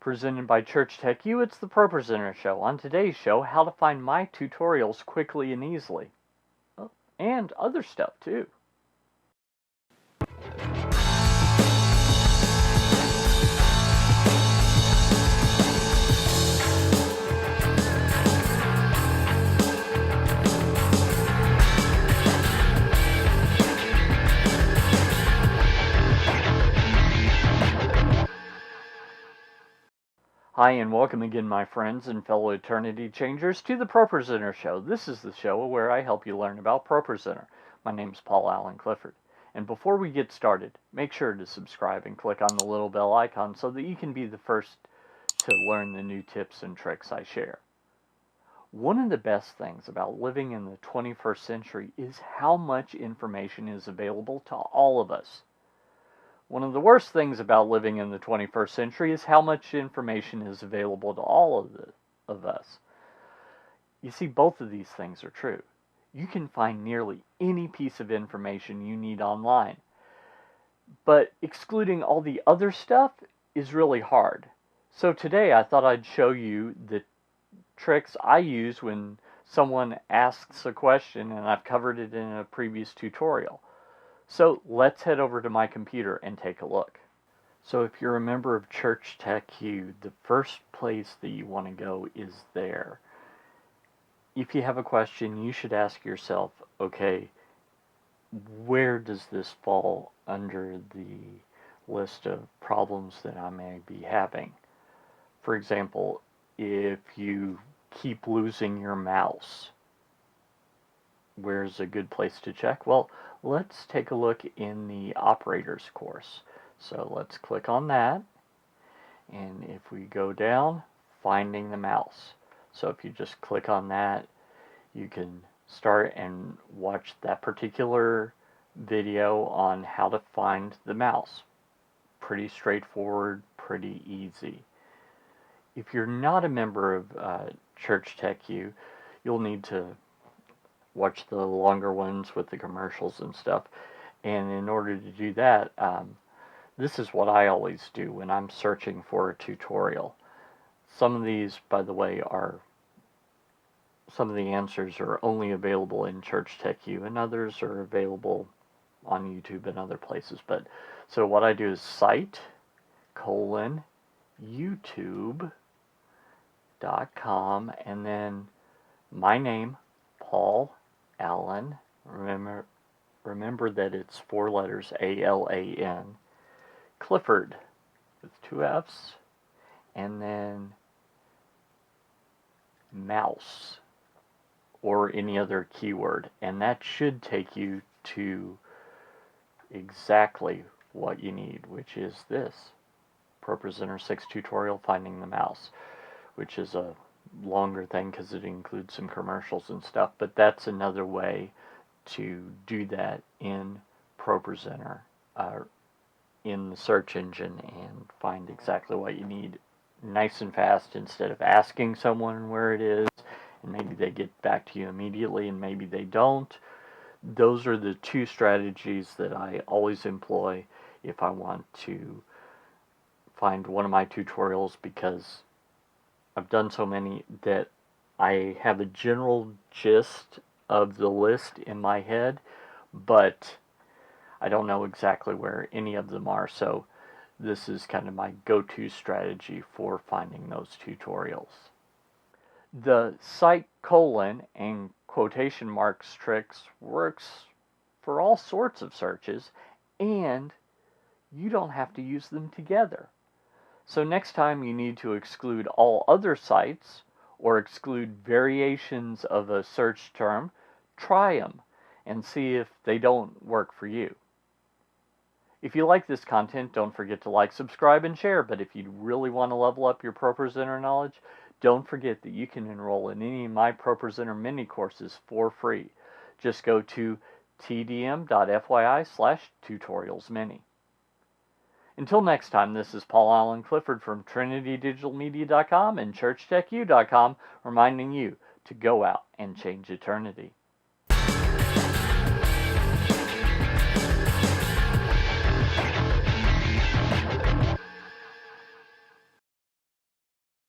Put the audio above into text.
Presented by Church Tech U, it's the ProPresenter Show. On today's show, how to find my tutorials quickly and easily. Oh, and other stuff too. Hi and welcome again, my friends and fellow Eternity Changers, to the ProPresenter Show. This is the show where I help you learn about ProPresenter. My name's Paul Allen Clifford. And before we get started, make sure to subscribe and click on the little bell icon so that you can be the first to learn the new tips and tricks I share. One of the best things about living in the 21st century is how much information is available to all of us. One of the worst things about living in the 21st century is how much information is available to all of us. You see, both of these things are true. You can find nearly any piece of information you need online. But excluding all the other stuff is really hard. So today I thought I'd show you the tricks I use when someone asks a question, and I've covered it in a previous tutorial. So let's head over to my computer and take a look. So if you're a member of Church Tech U, the first place that you want to go is there. If you have a question, you should ask yourself, okay, where does this fall under the list of problems that I may be having? For example, if you keep losing your mouse, where's a good place to check? Well, let's take a look in the operators course. So let's click on that, and if we go down, finding the mouse. So if you just click on that, you can start and watch that particular video on how to find the mouse. Pretty straightforward, pretty easy. If you're not a member of Church Tech U, you'll need to watch the longer ones with the commercials and stuff. And in order to do that, this is what I always do when I'm searching for a tutorial. Some of these, by the way, some of the answers are only available in Church Tech U, and others are available on YouTube and other places. But so what I do is site:/YouTube.com, and then my name, Paul Allen. Remember that it's 4 letters, A-L-A-N. Clifford with 2 F's, and then mouse or any other keyword, and that should take you to exactly what you need, which is this ProPresenter 6 tutorial, finding the mouse, which is a longer thing because it includes some commercials and stuff, but that's another way to do that in ProPresenter, in the search engine, and find exactly what you need nice and fast instead of asking someone where it is and maybe they get back to you immediately and maybe they don't. Those are the 2 strategies that I always employ if I want to find one of my tutorials, because I've done so many that I have a general gist of the list in my head, but I don't know exactly where any of them are. So this is kind of my go-to strategy for finding those tutorials. The site: and quotation marks tricks works for all sorts of searches, and you don't have to use them together. So next time you need to exclude all other sites or exclude variations of a search term, try them and see if they don't work for you. If you like this content, don't forget to like, subscribe, and share. But if you really want to level up your ProPresenter knowledge, don't forget that you can enroll in any of my ProPresenter mini courses for free. Just go to tdm.fyi/tutorialsmini. Until next time, this is Paul Allen Clifford from TrinityDigitalMedia.com and ChurchTechU.com, reminding you to go out and change eternity.